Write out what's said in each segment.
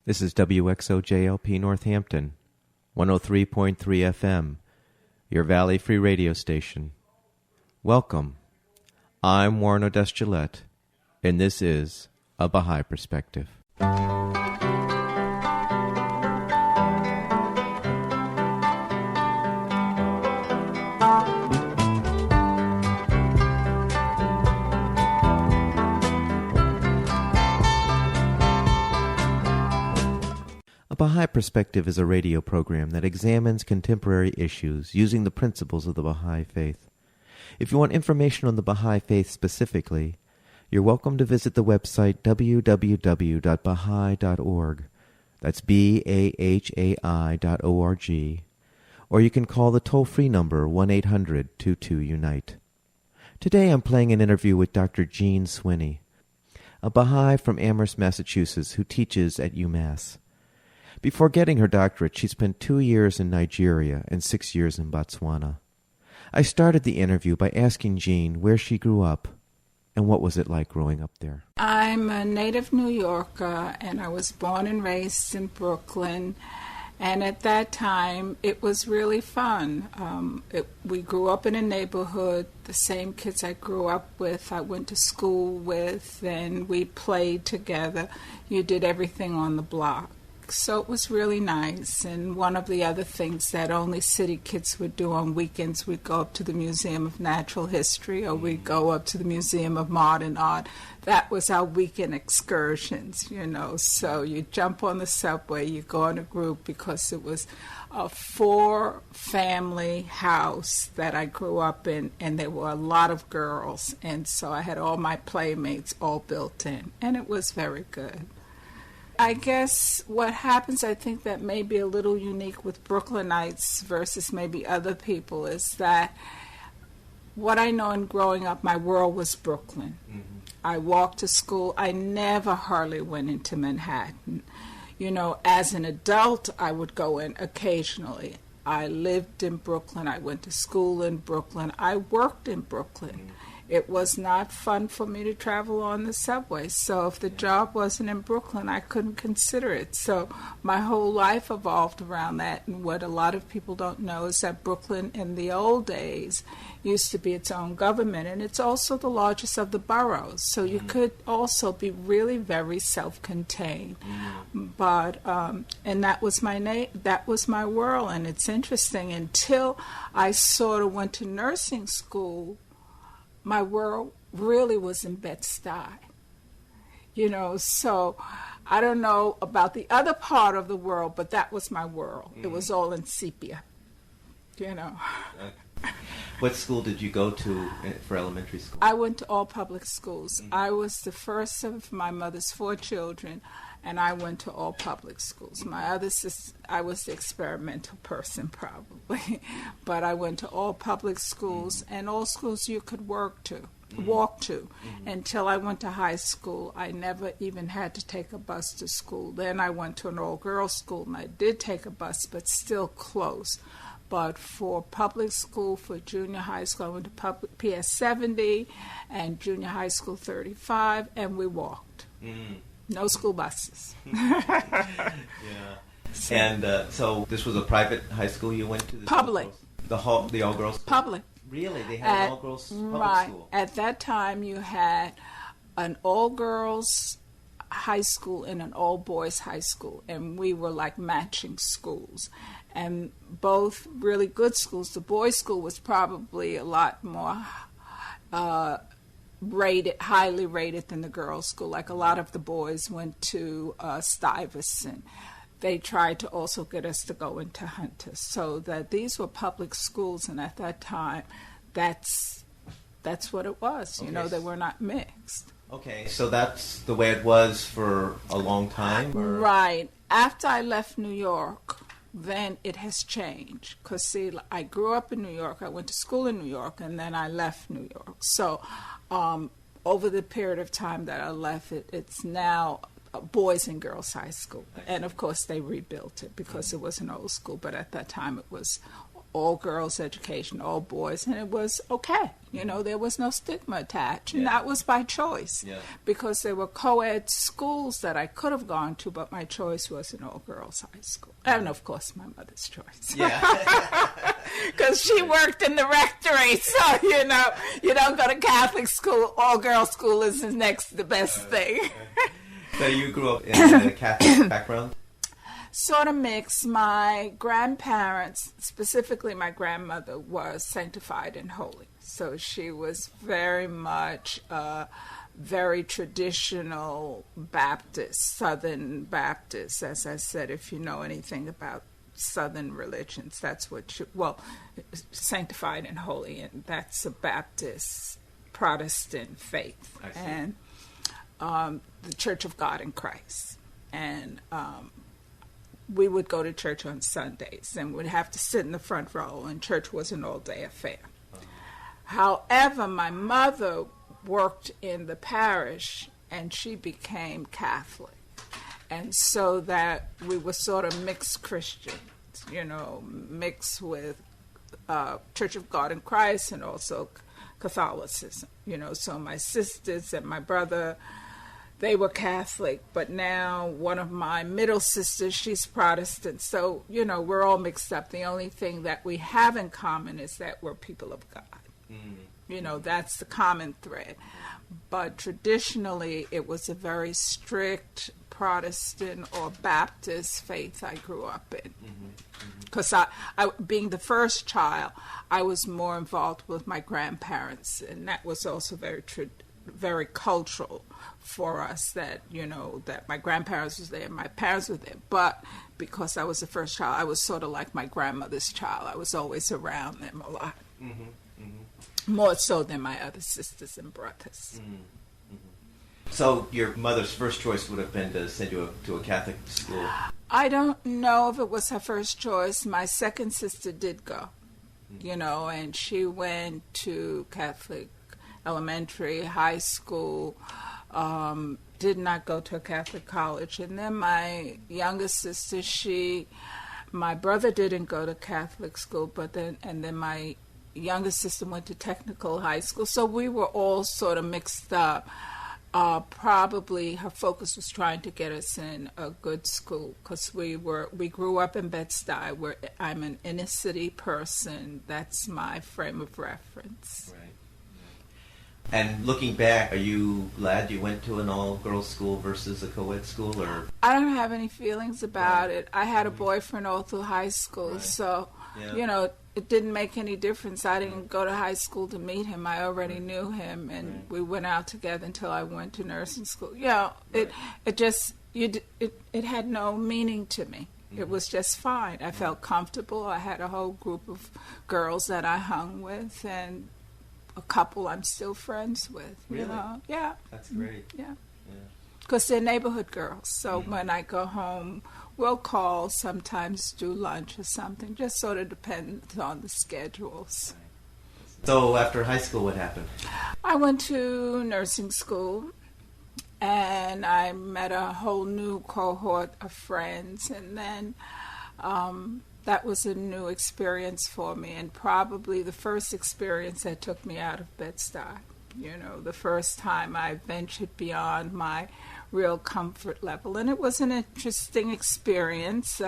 This is WXOJLP Northampton, 103.3 FM, your Valley Free Radio station. Welcome. I'm Warren Odess-Gillette, and this is A Baha'i Perspective. A Baha'i Perspective is a radio program that examines contemporary issues using the principles of the Baha'i Faith. If you want information on the Baha'i Faith specifically, you're welcome to visit the website www.baha'i.org. That's BAHAI.org. Or you can call the toll-free number 1-800-22-UNITE. Today I'm playing an interview with Dr. Jeanne Swinney, a Baha'i from Amherst, Massachusetts, who teaches at UMass. Before getting her doctorate, she spent 2 years in Nigeria and 6 years in Botswana. I started the interview by asking Jeanne where she grew up and what was it like growing up there. I'm a native New Yorker, and I was born and raised in Brooklyn. And at that time, it was really fun. We grew up in a neighborhood, the same kids I grew up with, I went to school with, and we played together. You did everything on the block. So it was really nice. And one of the other things that only city kids would do on weekends, we'd go up to the Museum of Natural History, or we'd go up to the Museum of Modern Art. That was our weekend excursions, you know. So you jump on the subway, you go in a group, because it was a 4-family house that I grew up in, and there were a lot of girls. And so I had all my playmates all built in, and it was very good. I guess what happens, I think that may be a little unique with Brooklynites versus maybe other people, is that what I know in growing up, my world was Brooklyn. Mm-hmm. I walked to school. I never hardly went into Manhattan. You know, as an adult, I would go in occasionally. I lived in Brooklyn. I went to school in Brooklyn. I worked in Brooklyn. Mm-hmm. It was not fun for me to travel on the subway. So if the job wasn't in Brooklyn, I couldn't consider it. So my whole life evolved around that. And what a lot of people don't know is that Brooklyn in the old days used to be its own government. And it's also the largest of the boroughs. So you could also be really very self-contained. But, and that was that was my world. And it's interesting, until I sort of went to nursing school, my world really was in Bed-Stuy, you know. So I don't know about the other part of the world, but that was my world. Mm-hmm. It was all in sepia, you know. What school did you go to for elementary school? I went to all public schools. Mm-hmm. I was the first of my mother's 4 children, and I went to all public schools. My other sister, I was the experimental person probably, but I went to all public schools, and all schools you could walk to. Until I went to high school. I never even had to take a bus to school. Then I went to an all-girls school, and I did take a bus, but still close. But for public school, for junior high school, I went to PS 70 and junior high school 35, and we walked. No school buses. Yeah. And so this was a private high school you went to? Public. The all-girls school? Public. Really? They had an all-girls public school? At that time, you had an all-girls high school and an all-boys high school, and we were like matching schools. And both really good schools. The boys' school was probably a lot more highly rated than the girls' school. Like a lot of the boys went to Stuyvesant. They tried to also get us to go into Hunter. So that these were public schools, and at that time, that's what it was. You know, they were not mixed. Okay, so that's the way it was for a long time? Or? Right. After I left New York, then it has changed. Because, see, I grew up in New York. I went to school in New York, and then I left New York. So over the period of time that I left it, it's now boys and girls high school. And, of course, they rebuilt it because it was an old school. But at that time, it was all girls education, all boys, and it was okay. You know, there was no stigma attached, and that was by choice, because there were co-ed schools that I could have gone to, but my choice was an all-girls high school. And, of course, my mother's choice. Because she worked in the rectory, so, you know, you don't go to Catholic school, all-girls school is the best thing. So you grew up in a Catholic background? Sort of mixed. My grandparents, specifically my grandmother, was sanctified and holy. So she was very much very traditional Baptist, Southern Baptist. As I said, if you know anything about Southern religions, that's what sanctified and holy, and that's a Baptist Protestant faith. And the Church of God in Christ. And we would go to church on Sundays and would have to sit in the front row, and church was an all-day affair. However, my mother worked in the parish, and she became Catholic. And so that we were sort of mixed Christians, you know, mixed with Church of God in Christ and also Catholicism. You know, so my sisters and my brother, they were Catholic, but now one of my middle sisters, she's Protestant. So, you know, we're all mixed up. The only thing that we have in common is that we're people of God. You know, that's the common thread. But traditionally, it was a very strict Protestant or Baptist faith I grew up in. Because I, being the first child, I was more involved with my grandparents, and that was also very cultural for us, that, you know, that my grandparents was there, my parents were there. But because I was the first child, I was sort of like my grandmother's child. I was always around them a lot. More so than my other sisters and brothers. So your mother's first choice would have been to send you to a Catholic school? I don't know if it was her first choice. My second sister did go, you know, and she went to Catholic elementary, high school, did not go to a Catholic college. And then my youngest sister, my brother didn't go to Catholic school, and then my youngest sister went to technical high school. So we were all sort of mixed up. Probably her focus was trying to get us in a good school, because we grew up in Bed-Stuy, where I'm an inner city person. That's my frame of reference. Right. And looking back, are you glad you went to an all-girls school versus a co-ed school? Or I don't have any feelings about it. I had a boyfriend all through high school, so, you know, it didn't make any difference. I didn't go to high school to meet him. I already knew him, and we went out together until I went to nursing school. You know, it had no meaning to me. It was just fine. I felt comfortable. I had a whole group of girls that I hung with, and a couple I'm still friends with. Really? You know, yeah. That's great. Yeah. Because they're neighborhood girls. So when I go home, we'll call, sometimes do lunch or something. Just sort of depends on the schedules. So after high school, what happened? I went to nursing school, and I met a whole new cohort of friends, and then that was a new experience for me, and probably the first experience that took me out of Bed-Stuy. You know, the first time I ventured beyond my real comfort level. And it was an interesting experience,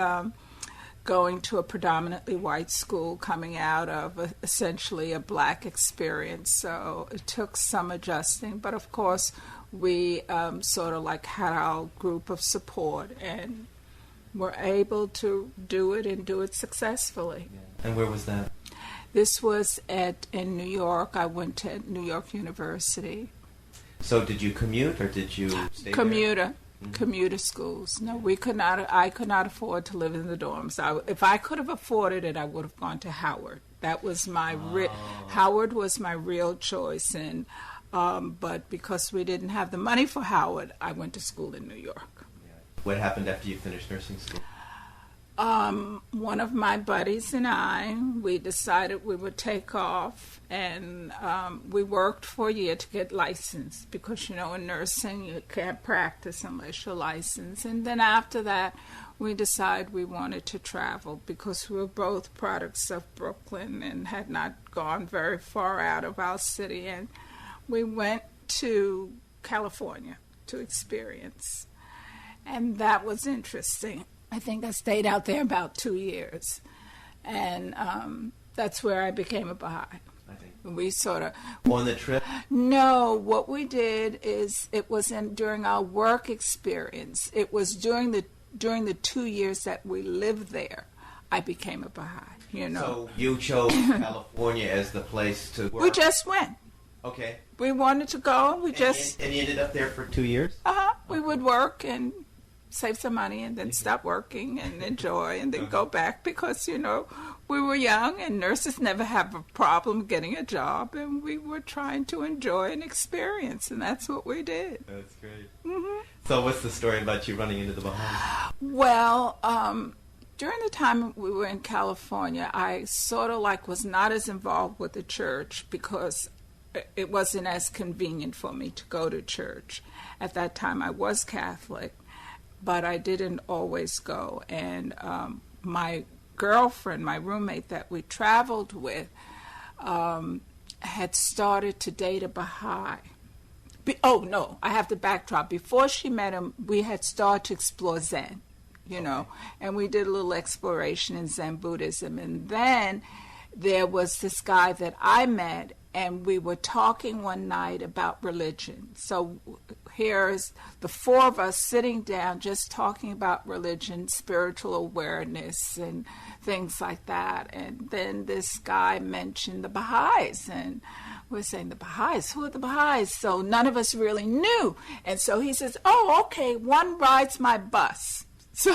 going to a predominantly white school, coming out of essentially a black experience. So it took some adjusting. But of course, we sort of like had our group of support and were able to do it and do it successfully. And where was that? This was in New York. I went to New York University. So did you commute, or did you stay Commuter. there? Commuter schools. No, we could not. I could not afford to live in the dorms. If I could have afforded it, I would have gone to Howard. That was my Howard was my real choice, and but because we didn't have the money for Howard, I went to school in New York. What happened after you finished nursing school? One of my buddies and I, we decided we would take off, and we worked for a year to get licensed because, you know, in nursing you can't practice unless you're licensed. And then after that, we decided we wanted to travel because we were both products of Brooklyn and had not gone very far out of our city. And we went to California to experience. And that was interesting. I think I stayed out there about 2 years. And that's where I became a Baha'i. I think. We sort of... On the trip? No, what we did is it was during our work experience. It was during the 2 years that we lived there, I became a Baha'i, you know. So you chose California as the place to work? We just went. Okay. We wanted to go. And you ended up there for 2 years? We would work and save some money and then stop working and enjoy and then go back because, you know, we were young and nurses never have a problem getting a job, and we were trying to enjoy an experience, and that's what we did. That's great. Mm-hmm. So what's the story about you running into the Baha'i? Well, during the time we were in California, I sort of was not as involved with the church because it wasn't as convenient for me to go to church. At that time, I was Catholic, but I didn't always go. And my girlfriend, my roommate that we traveled with, had started to date a Baha'i. I have to backdrop. Before she met him, we had started to explore Zen, you know, and we did a little exploration in Zen Buddhism. And then there was this guy that I met, and we were talking one night about religion. So here's the four of us sitting down just talking about religion, spiritual awareness, and things like that. And then this guy mentioned the Baha'is, and we're saying, the Baha'is? Who are the Baha'is? So none of us really knew. And so he says, oh, okay, one rides my bus. So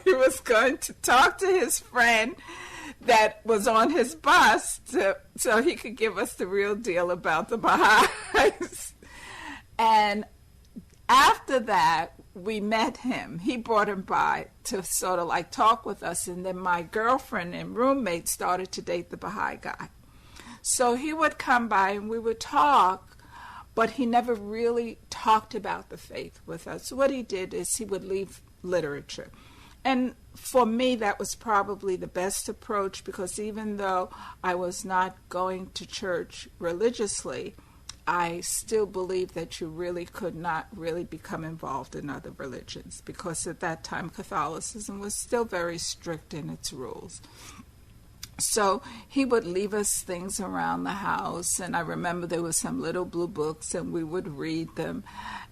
he was going to talk to his friend that was on his bus so he could give us the real deal about the Baha'is. And after that, we met him. He brought him by to sort of talk with us, and then my girlfriend and roommate started to date the Baha'i guy. So he would come by and we would talk, but he never really talked about the faith with us. What he did is he would leave literature. And for me, that was probably the best approach, because even though I was not going to church religiously, I still believe that you really could not really become involved in other religions, because at that time Catholicism was still very strict in its rules. So he would leave us things around the house, and I remember there were some little blue books, and we would read them.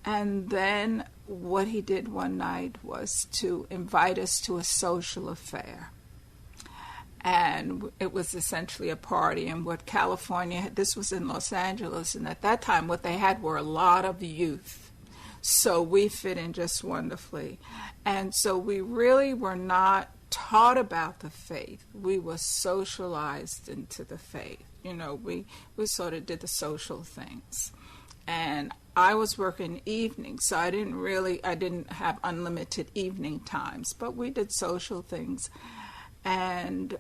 And then what he did one night was to invite us to a social affair. And it was essentially a party. And what California, this was in Los Angeles, and at that time what they had were a lot of youth. So we fit in just wonderfully. And so we really were not taught about the faith. We were socialized into the faith. You know, we sort of did the social things. And I was working evenings, so I didn't have unlimited evening times, but we did social things. And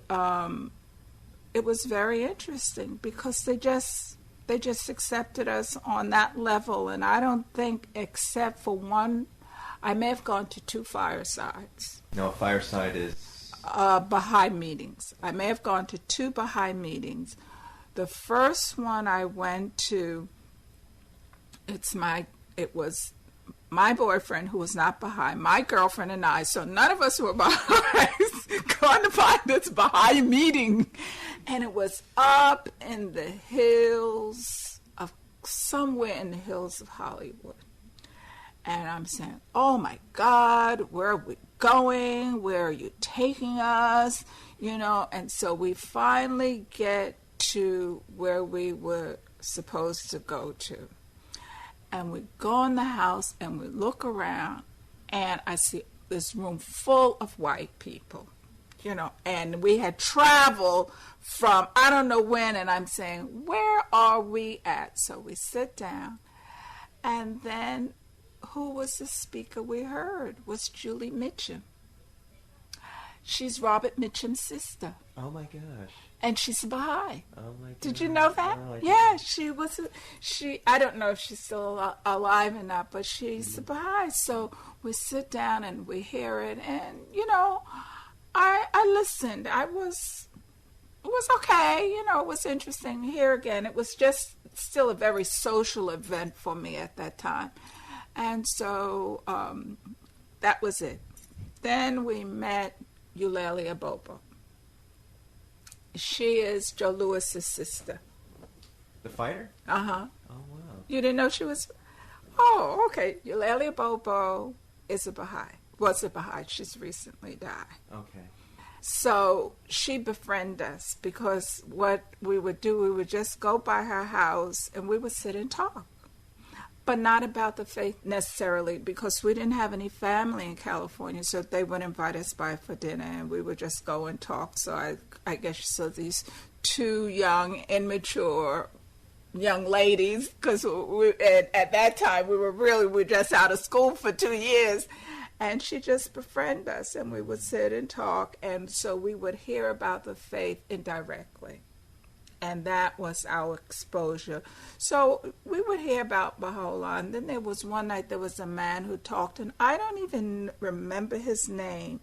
it was very interesting because they just accepted us on that level. And I don't think, except for one, I may have gone to 2 firesides. No, a fireside is? Baha'i meetings. I may have gone to 2 Baha'i meetings. The first one I went to, it was my boyfriend, who was not Baha'i, my girlfriend and I, so none of us were Baha'is, going to find this Baha'i meeting. And it was up in the hills somewhere in the hills of Hollywood. And I'm saying, oh my God, where are we going? Where are you taking us? You know, and so we finally get to where we were supposed to go to. And we go in the house and we look around, and I see this room full of white people, you know, and we had traveled from I don't know when, and I'm saying, where are we at? So we sit down, and then who was the speaker we heard was Julie Mitchum. She's Robert Mitchum's sister. Oh my gosh. And she's a Baha'i. Oh my gosh. Did you know that? Oh, yeah, she was. I don't know if she's still alive or not, but she's a Baha'i. So we sit down and we hear it, and I listened. It was okay. It was interesting. Here again, it was just still a very social event for me at that time, and so that was it. Then we met Eulalia Bobo. She is Joe Lewis's sister. The fighter? Uh-huh. Oh, wow. You didn't know she was... Oh, okay. Eulalia Bobo is a Baha'i. Was a Baha'i. She's recently died. Okay. So she befriended us because what we would do, we would just go by her house and we would sit and talk. But not about the faith necessarily, because we didn't have any family in California, so they would invite us by for dinner, and we would just go and talk. So I guess you saw these two young, immature young ladies, because at that time we were just out of school for 2 years, and she just befriended us, and we would sit and talk, and so we would hear about the faith indirectly. And that was our exposure. So we would hear about Baha'u'llah. And then there was one night there was a man who talked, and I don't even remember his name,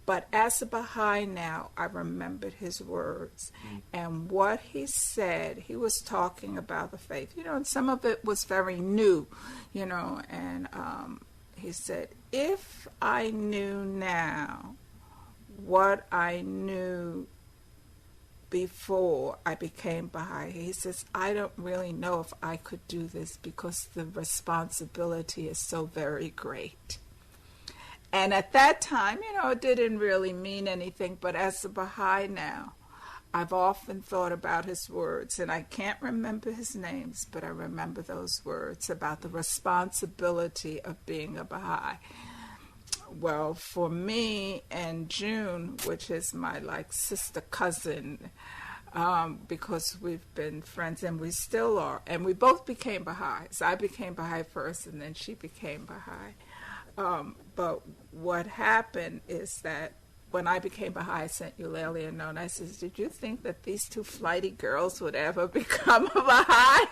but as a Baha'i now, I remembered his words. And what he said, he was talking about the faith, and some of it was very new, and he said, if I knew now what I knew before I became Baha'i, he says, I don't really know if I could do this because the responsibility is so very great. And at that time, it didn't really mean anything, but as a Baha'i now, I've often thought about his words, and I can't remember his names, but I remember those words about the responsibility of being a Baha'i. Well, for me and June, which is my sister cousin, because we've been friends and we still are, and we both became Baha'is. I became Baha'i first, and then she became Baha'i. But what happened is that when I became Baha'i, I sent Eulalia a note, and I said, did you think that these two flighty girls would ever become a Baha'i?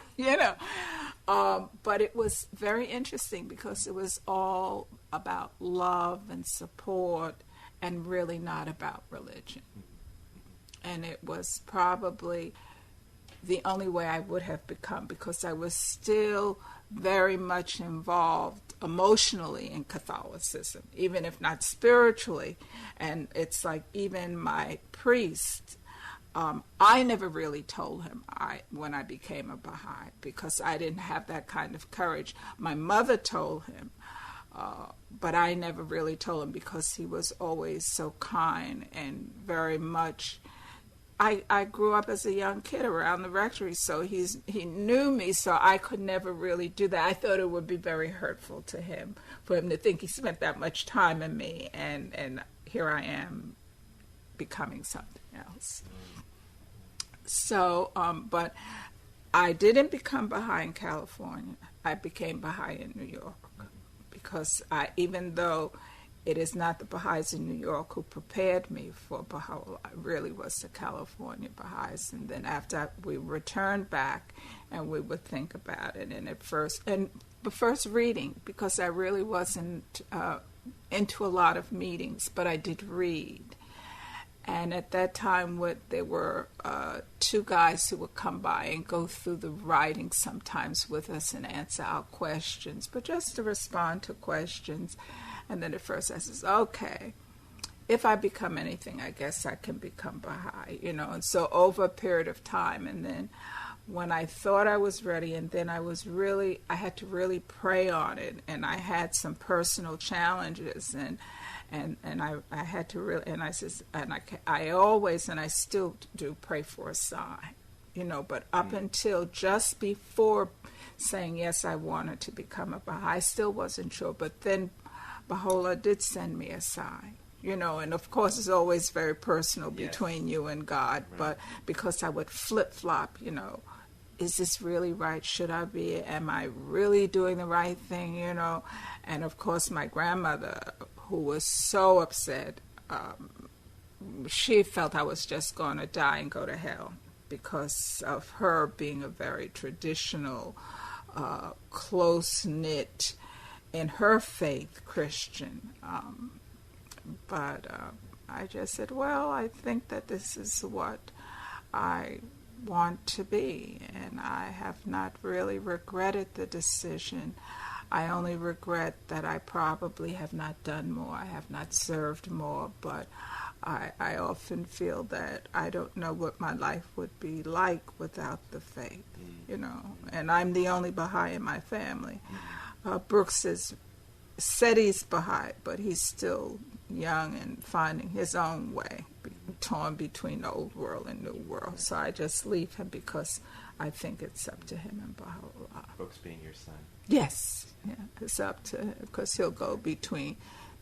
But it was very interesting because it was all about love and support and really not about religion. And it was probably the only way I would have become, because I was still very much involved emotionally in Catholicism, even if not spiritually. And it's like even my priest, I never really told him when I became a Baha'i, because I didn't have that kind of courage. My mother told him, but I never really told him because he was always so kind and very much. I grew up as a young kid around the rectory, so he knew me, so I could never really do that. I thought it would be very hurtful to him for him to think he spent that much time in me, and here I am becoming something else. So, but I didn't become Baha'i in California. I became Baha'i in New York, because even though it is not the Baha'is in New York who prepared me for Baha'u'llah, it really was the California Baha'is. And then after we returned back, and we would think about it, and the first reading, because I really wasn't into a lot of meetings, but I did read. And at that time, there were two guys who would come by and go through the writing sometimes with us and answer our questions, but just to respond to questions. And then at first I says, okay, if I become anything, I guess I can become Baha'i, And so over a period of time, and then when I thought I was ready, and then I had to really pray on it, and I had some personal challenges, and I had to really, and I says, and I always, and I still do, pray for a sign, but up until just before saying yes, I wanted to become a Baha'i, I still wasn't sure, but then Baha'u'llah did send me a sign, and of course it's always very personal between you and God, right. But because I would flip-flop, is this really right? Should I be? Am I really doing the right thing? And of course my grandmother, who was so upset, she felt I was just going to die and go to hell because of her being a very traditional, close-knit, in her faith, Christian. But I just said, well, I think that this is what I want to be, and I have not really regretted the decision. I only regret that I probably have not done more. I have not served more, but I often feel that I don't know what my life would be like without the faith, you know. And I'm the only Baha'i in my family. Brooks said he's Baha'i, but he's still young and finding his own way, torn between the old world and new world. So I just leave him because I think it's up to him and Baha'u'llah. Brooks being your son. Yes, yeah, it's up to him because he'll go between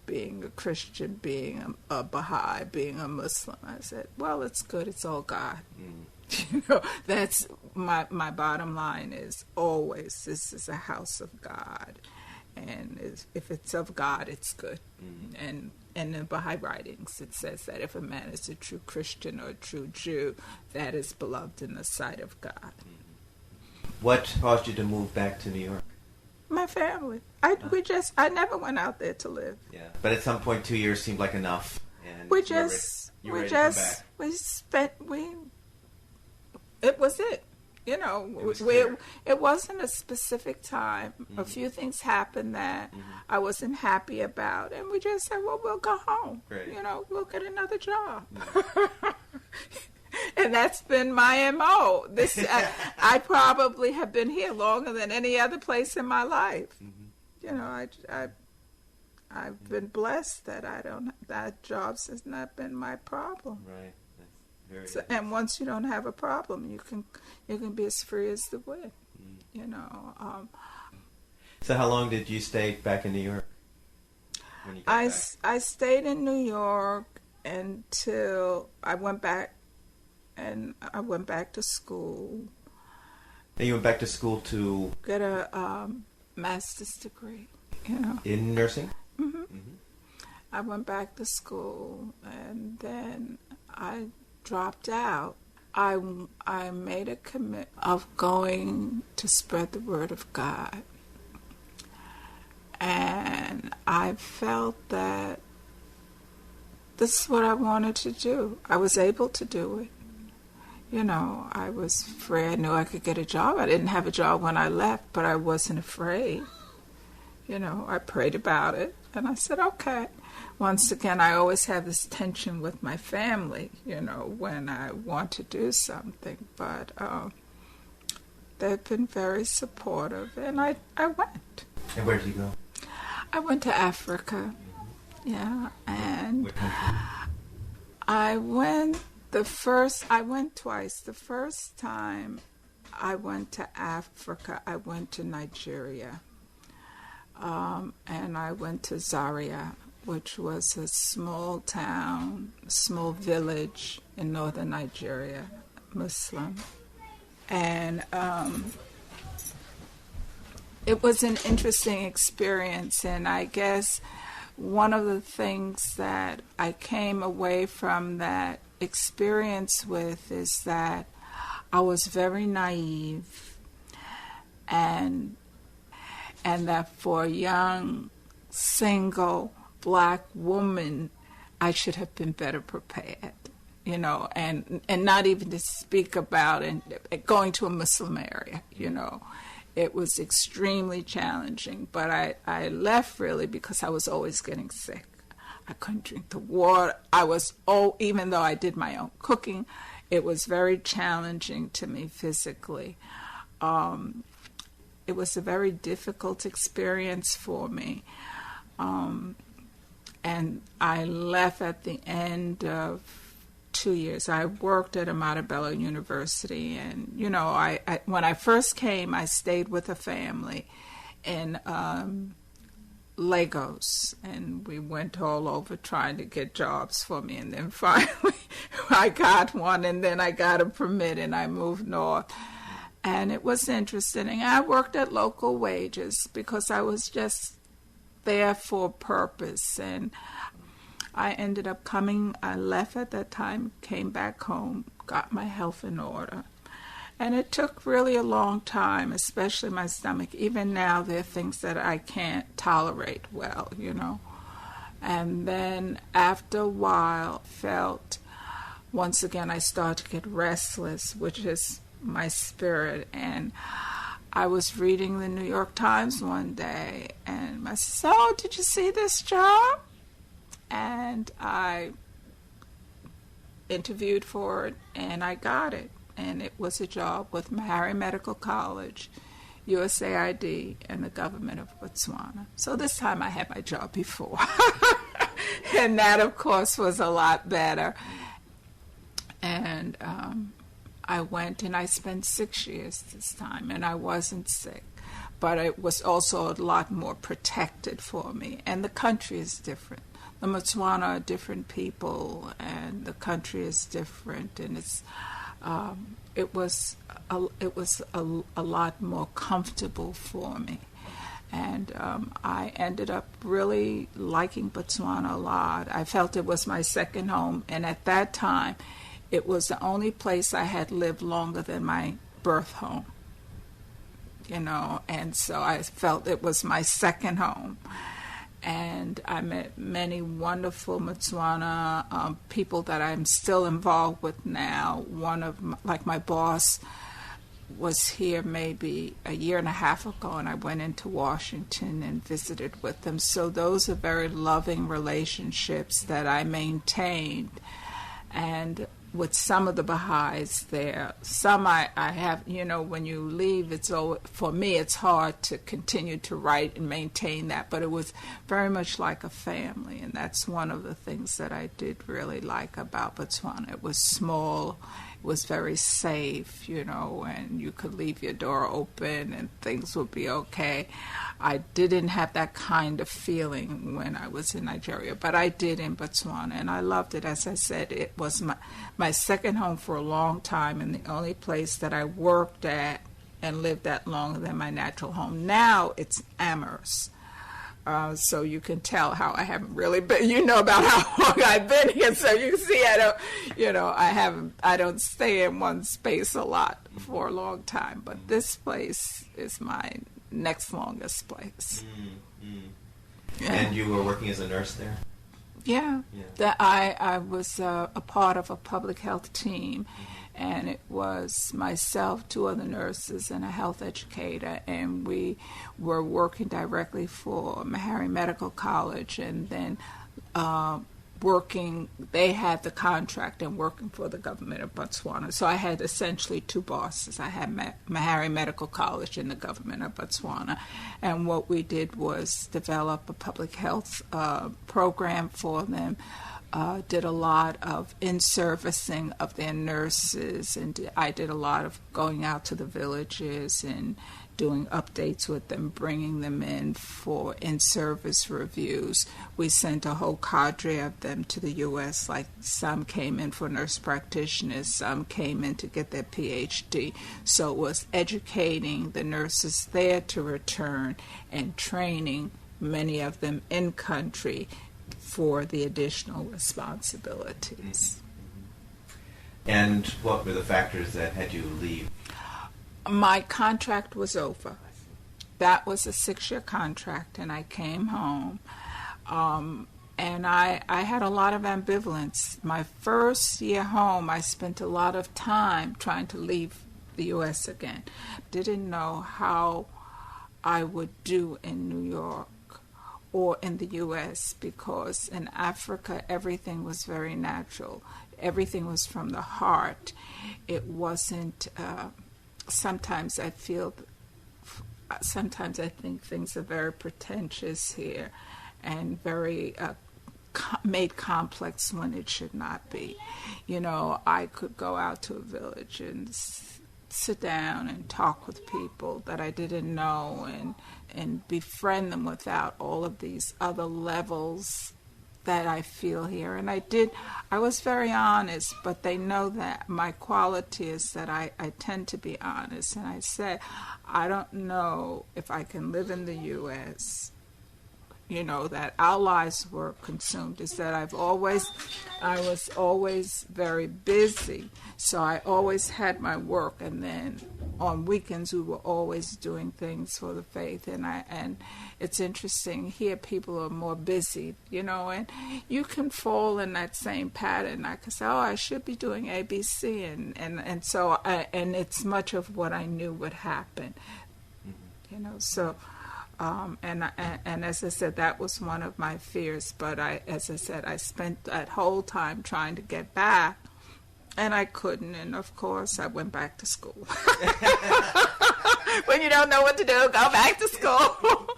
being a Christian, being a Baha'i, being a Muslim. I said, well, it's good. It's all God. You know, that's my bottom line is always, this is a house of God. And if it's of God, it's good. And in the Baha'i writings, it says that if a man is a true Christian or a true Jew, that is beloved in the sight of God. What caused you to move back to New York? My family. I never went out there to live. Yeah, but at some point 2 years seemed like enough. And it was it. You know, it wasn't a specific time. A few things happened that I wasn't happy about, and we just said, well, we'll go home. Right. You know, we'll get another job. And that's been my MO. I probably have been here longer than any other place in my life. You know, I've been blessed that jobs has not been my problem. Right. And once you don't have a problem, you can be as free as the wind. You know. So how long did you stay back in New York? When you got back? I stayed in New York until I went back, and I went back to school. And you went back to school to get a master's degree. You know. In nursing. I went back to school, and then I dropped out. I made a commitment of going to spread the word of God. And I felt that this is what I wanted to do. I was able to do it. You know, I was free. I knew I could get a job. I didn't have a job when I left, but I wasn't afraid. You know, I prayed about it, and I said, okay. Once again, I always have this tension with my family, you know, when I want to do something. But they've been very supportive, and I went. And where did you go? I went to Africa, yeah, and what country? I went twice. The first time I went to Africa, I went to Nigeria, and I went to Zaria, which was a small town, small village in northern Nigeria, Muslim. And it was an interesting experience, and I guess one of the things that I came away from that experience with is that I was very naive, and that for a young, single Black woman, I should have been better prepared, you know, and not even to speak about going to a Muslim area, you know. It was extremely challenging, but I left really because I was always getting sick. I couldn't drink the water. Even though I did my own cooking, it was very challenging to me physically. It was a very difficult experience for me. And I left at the end of 2 years. I worked at Ahmadu Bello University, and, you know, I when I first came, I stayed with a family in Lagos, and we went all over trying to get jobs for me, and then finally I got one, and then I got a permit, and I moved north. And it was interesting. And I worked at local wages because I was just there for a purpose. And I ended up coming, I left at that time, came back home, got my health in order. And it took really a long time, especially my stomach. Even now, there are things that I can't tolerate well, you know. And then after a while, once again, I started to get restless, which is my spirit. And I was reading the New York Times one day, and I said, "Oh, did you see this job?" And I interviewed for it, and I got it. And it was a job with Baha'i Medical College, USAID, and the government of Botswana. So this time I had my job before. And that, of course, was a lot better. And I went and I spent 6 years this time, and I wasn't sick. But it was also a lot more protected for me. And the country is different. The Botswana are different people, and the country is different, and it was a lot more comfortable for me. And I ended up really liking Botswana a lot. I felt it was my second home, and at that time, it was the only place I had lived longer than my birth home. You know, and so I felt it was my second home. And I met many wonderful Botswana people that I'm still involved with now. Like my boss was here maybe a year and a half ago, and I went into Washington and visited with them. So those are very loving relationships that I maintained. And with some of the Baha'is there, some I have, you know, when you leave, for me, it's hard to continue to write and maintain that, but it was very much like a family, and that's one of the things that I did really like about Botswana. It was small, it was very safe, you know, and you could leave your door open and things would be okay. I didn't have that kind of feeling when I was in Nigeria, but I did in Botswana, and I loved it. As I said, it was my second home for a long time, and the only place that I worked at and lived at longer than my natural home. Now it's Amherst. So you can tell how I haven't really been, you know, about how long I've been here. So you can see I don't stay in one space a lot for a long time, but this place is my next longest place. Yeah. And you were working as a nurse there? Yeah. I was a part of a public health team, and it was myself, 2 other nurses, and a health educator, and we were working directly for Baha'i Medical College, and then they had the contract and working for the government of Botswana. So I had essentially 2 bosses. I had Baha'i Medical College and the government of Botswana. And what we did was develop a public health program for them, did a lot of in-servicing of their nurses, and I did a lot of going out to the villages and doing updates with them, bringing them in for in-service reviews. We sent a whole cadre of them to the U.S., like some came in for nurse practitioners, some came in to get their Ph.D. So it was educating the nurses there to return and training many of them in country for the additional responsibilities. And what were the factors that had you leave? My contract was over. That was a 6-year contract, and I came home. And I had a lot of ambivalence. My first year home, I spent a lot of time trying to leave the U.S. again. Didn't know how I would do in New York or in the U.S. because in Africa, everything was very natural. Everything was from the heart. It wasn't... Sometimes I think things are very pretentious here and very made complex when it should not be. You know, I could go out to a village and sit down and talk with people that I didn't know and befriend them without all of these other levels that I feel here. And I was very honest, but they know that my quality is that I tend to be honest. And I said, I don't know if I can live in the U.S. that our lives were consumed is that I was always very busy. So I always had my work, and then on weekends we were always doing things for the faith. And it's interesting here, people are more busy, and you can fall in that same pattern. I could say, I should be doing ABC, and so it's much of what I knew would happen, so. And as I said, that was one of my fears. But as I said, I spent that whole time trying to get back, and I couldn't. And of course, I went back to school. When you don't know what to do, go back to school.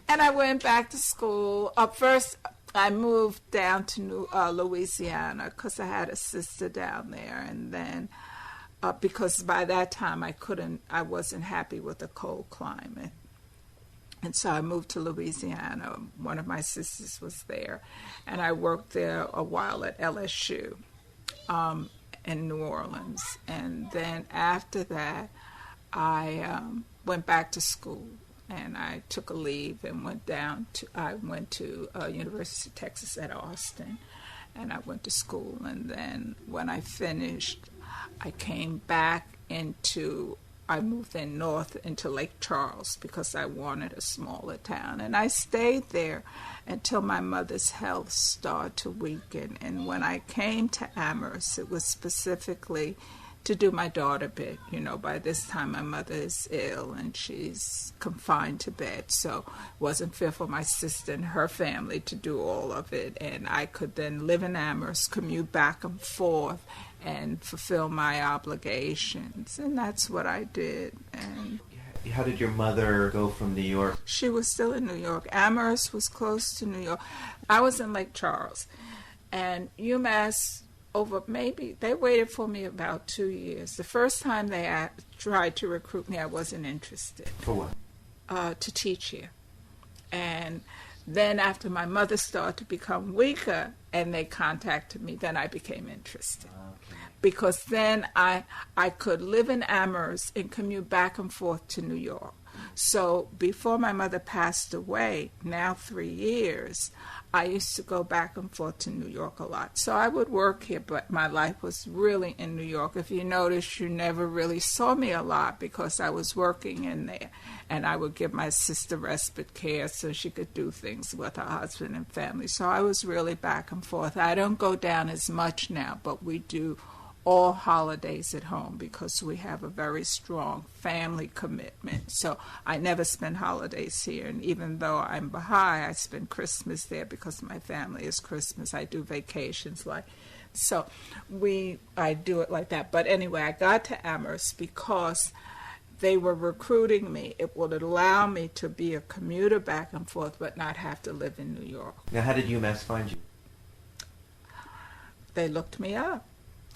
And I went back to school. First, I moved down to Louisiana because I had a sister down there, and then because by that time I wasn't happy with the cold climate. And so I moved to Louisiana. One of my sisters was there, and I worked there a while at LSU in New Orleans. And then after that, I went back to school, and I took a leave and went to University of Texas at Austin, and I went to school. And then when I finished, I came back I moved north into Lake Charles because I wanted a smaller town. And I stayed there until my mother's health started to weaken. And when I came to Amherst, it was specifically to do my daughter bit. By this time my mother is ill and she's confined to bed. So it wasn't fair for my sister and her family to do all of it. And I could then live in Amherst, commute back and forth, and fulfill my obligations. And that's what I did. And how did your mother go from New York? She was still in New York. Amherst was close to New York. I was in Lake Charles. And UMass, they waited for me about 2 years. The first time they tried to recruit me, I wasn't interested. For what? To teach here. And then after my mother started to become weaker and they contacted me, then I became interested. Okay. Because then I could live in Amherst and commute back and forth to New York. So before my mother passed away, now 3 years, I used to go back and forth to New York a lot. So I would work here, but my life was really in New York. If you notice, you never really saw me a lot because I was working in there. And I would give my sister respite care so she could do things with her husband and family. So I was really back and forth. I don't go down as much now, but we do all holidays at home because we have a very strong family commitment. So I never spend holidays here. And even though I'm Baha'i, I spend Christmas there because my family is Christmas. I do vacations so I do it like that. But anyway, I got to Amherst because they were recruiting me. It would allow me to be a commuter back and forth but not have to live in New York. Now, how did UMass find you? They looked me up.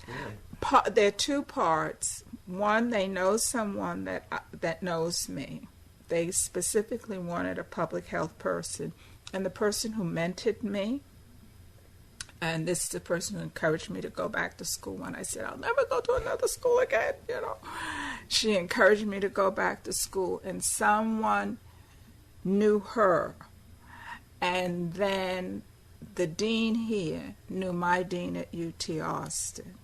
Really? There are two parts. One, they know someone that knows me. They specifically wanted a public health person. And the person who mentored me, and this is the person who encouraged me to go back to school when I said, I'll never go to another school again, She encouraged me to go back to school, and someone knew her. And then the dean here knew my dean at UT Austin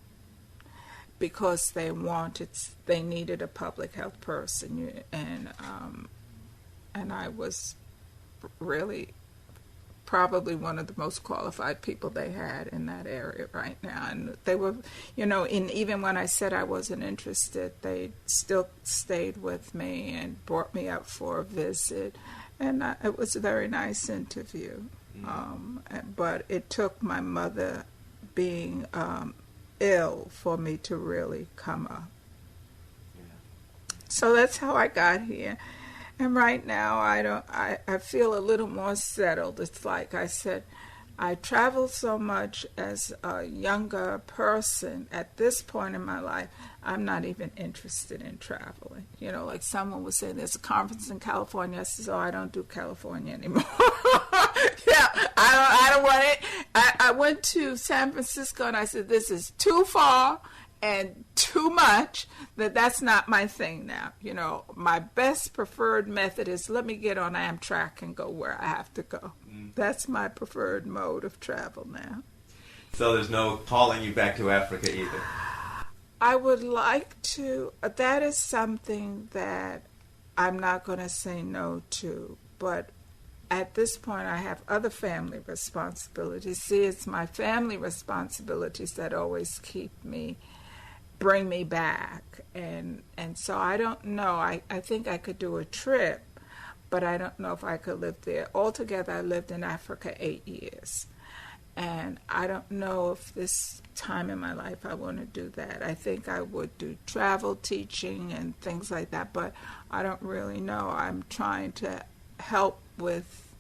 because they needed a public health person. And I was really probably one of the most qualified people they had in that area right now. And they were, and even when I said I wasn't interested, they still stayed with me and brought me up for a visit. And it was a very nice interview. But it took my mother being ill for me to really come up. Yeah. So that's how I got here. And right now I feel a little more settled. It's like I said, I traveled so much as a younger person. At this point in my life, I'm not even interested in traveling. Like someone was saying, there's a conference in California. I said, I don't do California anymore. Yeah, I don't want it. I went to San Francisco and I said, this is too far and too much that that's not my thing now. You know, my best preferred method is let me get on Amtrak and go where I have to go. That's my preferred mode of travel now. So there's no calling you back to Africa either? I would like to. That is something that I'm not going to say no to. But at this point, I have other family responsibilities. See, it's my family responsibilities that always bring me back. And so I don't know. I think I could do a trip, but I don't know if I could live there. Altogether, I lived in Africa 8 years. And I don't know if this time in my life I want to do that. I think I would do travel teaching and things like that, but I don't really know. I'm trying to help with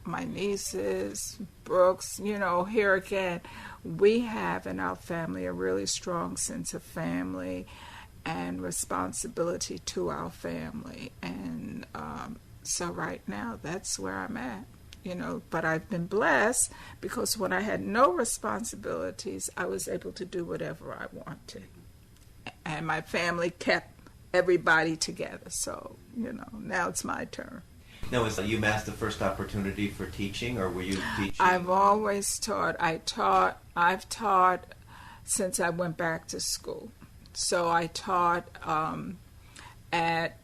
my nieces, Brooks. You know, here again, we have in our family a really strong sense of family and responsibility to our family. And so right now, that's where I'm at. You know, but I've been blessed because when I had no responsibilities, I was able to do whatever I wanted. And my family kept everybody together. So, you know, now it's my turn. Now, was UMass the first opportunity for teaching, or were you teaching? I've always taught. I've taught since I went back to school. So I taught at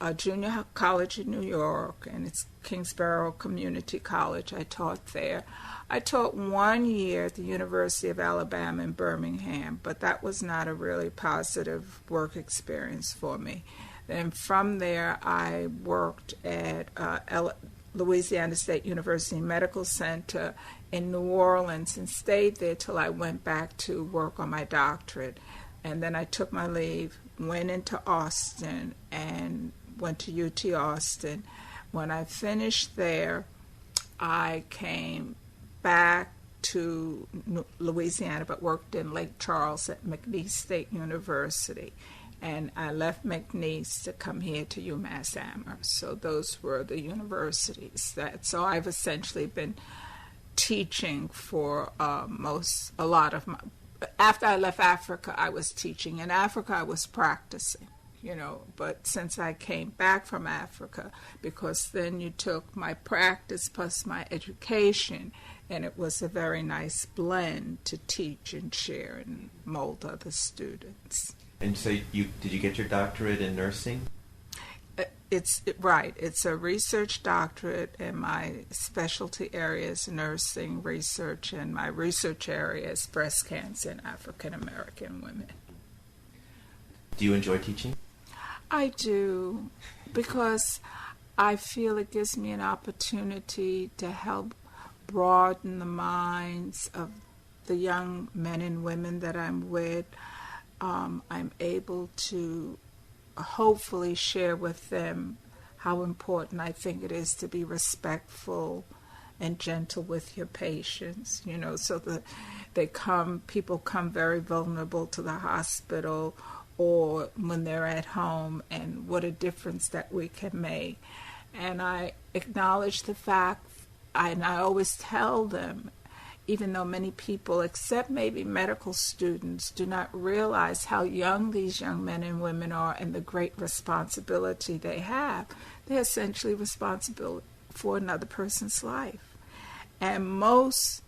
a junior college in New York, and it's Kingsborough Community College. I taught there. I taught 1 year at the University of Alabama in Birmingham, but that was not a really positive work experience for me. Then from there, I worked at Louisiana State University Medical Center in New Orleans and stayed there till I went back to work on my doctorate. And then I took my leave, went into Austin, and went to UT Austin. When I finished there, I came back to Louisiana, but worked in Lake Charles at McNeese State University. And I left McNeese to come here to UMass Amherst. So those were the universities. So I've essentially been teaching for a lot of my. After I left Africa, I was teaching. In Africa, I was practicing. You know, but since I came back from Africa, because then you took my practice plus my education, and it was a very nice blend to teach and share and mold other students. And so did you get your doctorate in nursing? Right. It's a research doctorate, and my specialty area is nursing research, and my research area is breast cancer in African American women. Do you enjoy teaching? I do, because I feel it gives me an opportunity to help broaden the minds of the young men and women that I'm with. I'm able to hopefully share with them how important I think it is to be respectful and gentle with your patients, you know, so that people come very vulnerable to the hospital or when they're at home, and what a difference that we can make. And I acknowledge the fact, and I always tell them, even though many people, except maybe medical students, do not realize how young these young men and women are and the great responsibility they have, they're essentially responsible for another person's life. And most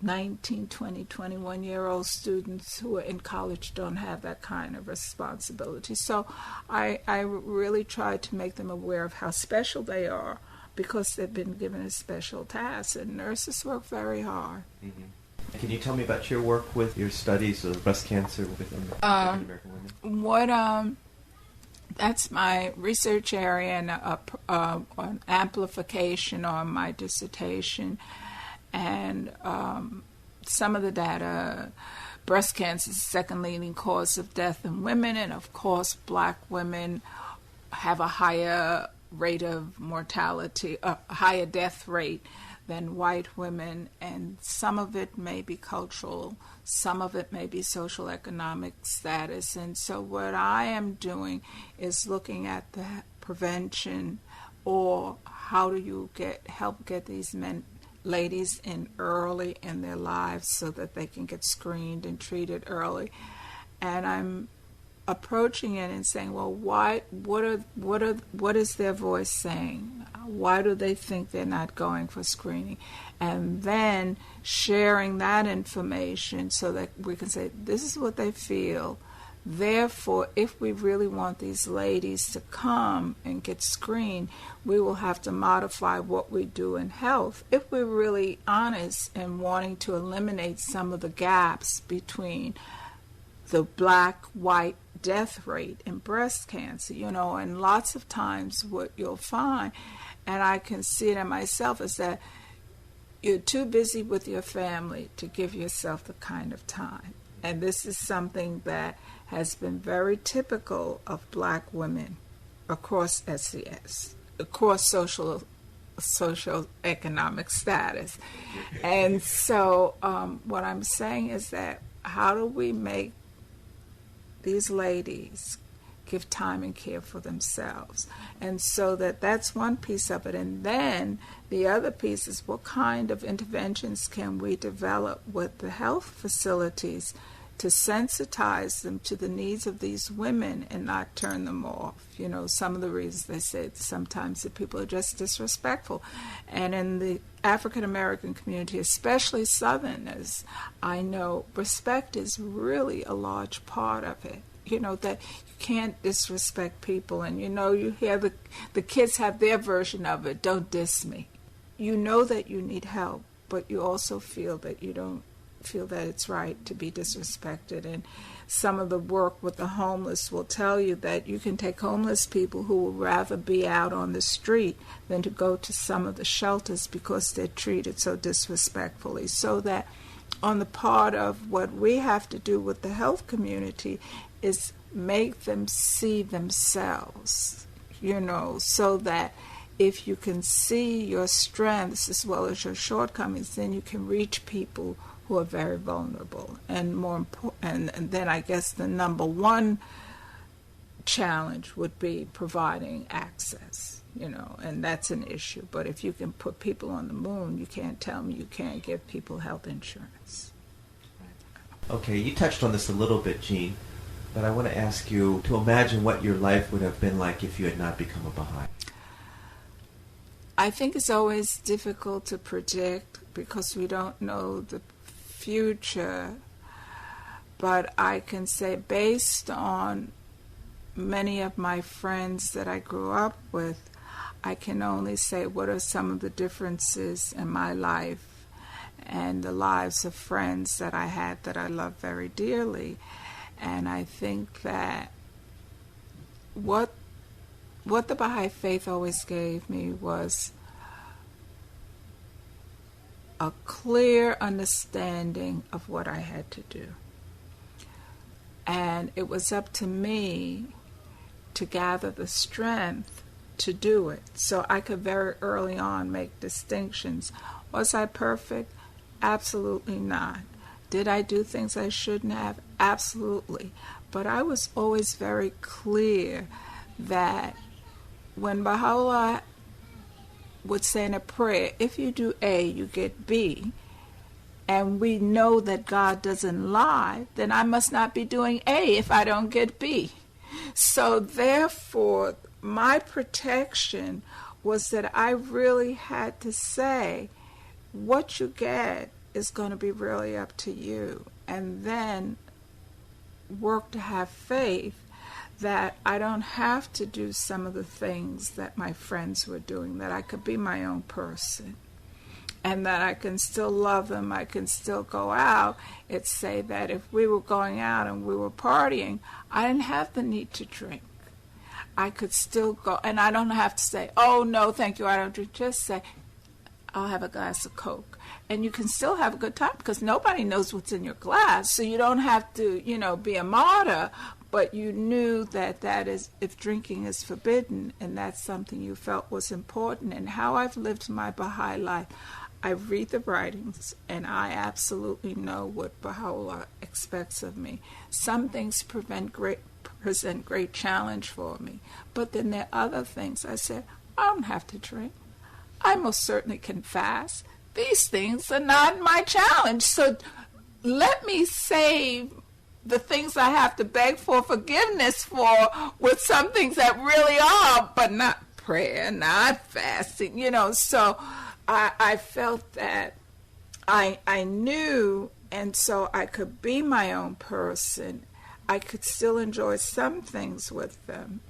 19, 20, 21-year-old students who are in college don't have that kind of responsibility. So I really try to make them aware of how special they are, because they've been given a special task, and nurses work very hard. Mm-hmm. Can you tell me about your work with your studies of breast cancer within African American women? That's my research area, and an amplification on my dissertation. And some of the data, breast cancer is the second leading cause of death in women, and of course black women have a higher rate of mortality, a higher death rate than white women, and some of it may be cultural, some of it may be social economic status. And so what I am doing is looking at the prevention, or how do you help get these ladies in early in their lives so that they can get screened and treated early. and I'm approaching it and saying, well, what is their voice saying? Why do they think they're not going for screening? And then sharing that information so that we can say, this is what they feel. Therefore, if we really want these ladies to come and get screened, we will have to modify what we do in health if we're really honest and wanting to eliminate some of the gaps between the black-white death rate in breast cancer, and lots of times what you'll find, and I can see it in myself, is that you're too busy with your family to give yourself the kind of time. And this is something that has been very typical of black women across SCS, across social economic status. And so what I'm saying is that how do we make these ladies give time and care for themselves? And so that's one piece of it. And then the other piece is, what kind of interventions can we develop with the health facilities to sensitize them to the needs of these women and not turn them off? Some of the reasons they say sometimes that people are just disrespectful. And in the African American community, especially Southerners, I know respect is really a large part of it. That you can't disrespect people, and you hear the kids have their version of it, don't diss me. You know that you need help, but you also feel that you don't feel that it's right to be disrespected. And some of the work with the homeless will tell you that you can take homeless people who would rather be out on the street than to go to some of the shelters because they're treated so disrespectfully. So that on the part of what we have to do with the health community is make them see themselves, so that if you can see your strengths as well as your shortcomings, then you can reach people who are very vulnerable. And more important, and then I guess the number one challenge would be providing access, and that's an issue. But if you can put people on the moon, you can't tell me you can't give people health insurance. Okay, you touched on this a little bit, Jeanne, but I want to ask you to imagine what your life would have been like if you had not become a Baha'i. I think it's always difficult to predict because we don't know the future, but I can say based on many of my friends that I grew up with, I can only say what are some of the differences in my life and the lives of friends that I had that I love very dearly. And I think that what the Baha'i Faith always gave me was a clear understanding of what I had to do. And it was up to me to gather the strength to do it. So I could very early on make distinctions. Was I perfect? Absolutely not. Did I do things I shouldn't have? Absolutely. But I was always very clear that when Baha'u'llah would say in a prayer, if you do A, you get B, and we know that God doesn't lie, then I must not be doing A if I don't get B. So therefore, my protection was that I really had to say, what you get is going to be really up to you. And then work to have faith that I don't have to do some of the things that my friends were doing, that I could be my own person, and that I can still love them, I can still go out. It's say that if we were going out and we were partying, I didn't have the need to drink. I could still go, and I don't have to say, oh, no, thank you, I don't drink. Just say, I'll have a glass of Coke. And you can still have a good time because nobody knows what's in your glass. So you don't have to, be a martyr, but you knew that is, if drinking is forbidden, and that's something you felt was important. And how I've lived my Baha'i life, I read the writings, and I absolutely know what Baha'u'llah expects of me. Some things present great challenge for me, but then there are other things. I said, I don't have to drink. I most certainly can fast. These things are not my challenge. So let me save the things I have to beg for forgiveness for with some things that really are, but not prayer, not fasting, So I felt that I knew, and so I could be my own person. I could still enjoy some things with them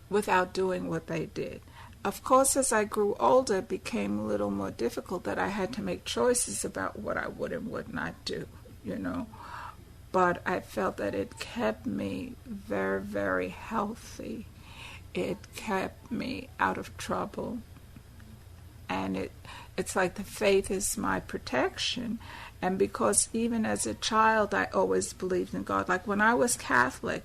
without doing what they did. Of course, as I grew older, it became a little more difficult that I had to make choices about what I would and would not do, But I felt that it kept me very, very healthy. It kept me out of trouble. And it's like the faith is my protection. And because even as a child, I always believed in God. Like when I was Catholic,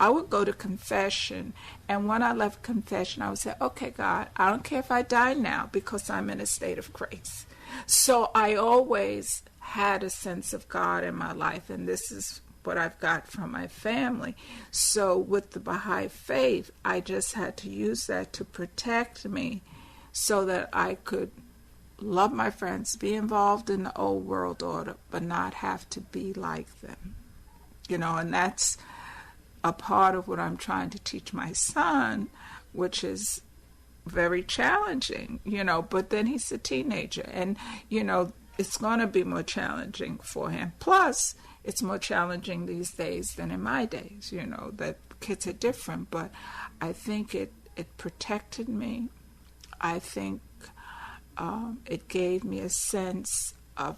I would go to confession, and when I left confession, I would say, okay, God, I don't care if I die now because I'm in a state of grace. So I always had a sense of God in my life, and this is what I've got from my family. So with the Baha'i Faith, I just had to use that to protect me so that I could love my friends, be involved in the old world order, but not have to be like them. And that's a part of what I'm trying to teach my son, which is very challenging, but then he's a teenager, and, it's going to be more challenging for him. Plus, it's more challenging these days than in my days, that kids are different, but I think it protected me. I think it gave me a sense of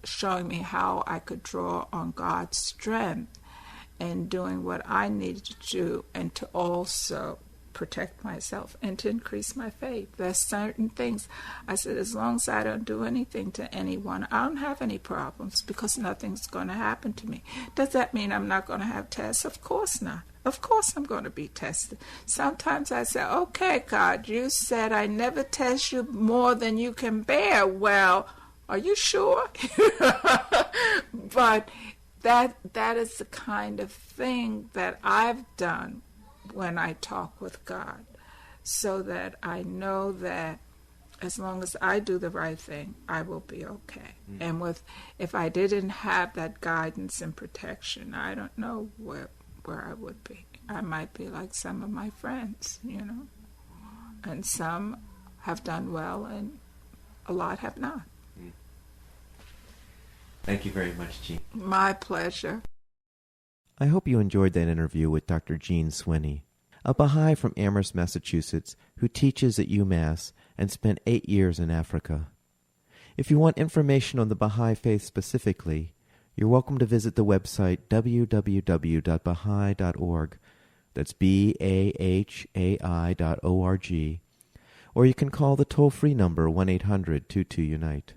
showing me how I could draw on God's strength and doing what I needed to do, and to also protect myself and to increase my faith. There's certain things. I said, as long as I don't do anything to anyone, I don't have any problems because nothing's going to happen to me. Does that mean I'm not going to have tests? Of course not. Of course I'm going to be tested. Sometimes I say, okay, God, you said I never test you more than you can bear. Well, are you sure? But that is the kind of thing that I've done when I talk with God, so that I know that as long as I do the right thing, I will be okay. And if I didn't have that guidance and protection, I don't know where I would be. I might be like some of my friends, and some have done well and a lot have not. Thank you very much, Jeanne. My pleasure. I hope you enjoyed that interview with Dr. Jeanne Swinney, a Baha'i from Amherst, Massachusetts, who teaches at UMass and spent 8 years in Africa. If you want information on the Baha'i Faith specifically, you're welcome to visit the website www.baha'i.org. That's BAHAI.org. Or you can call the toll-free number 1-800-22-UNITE.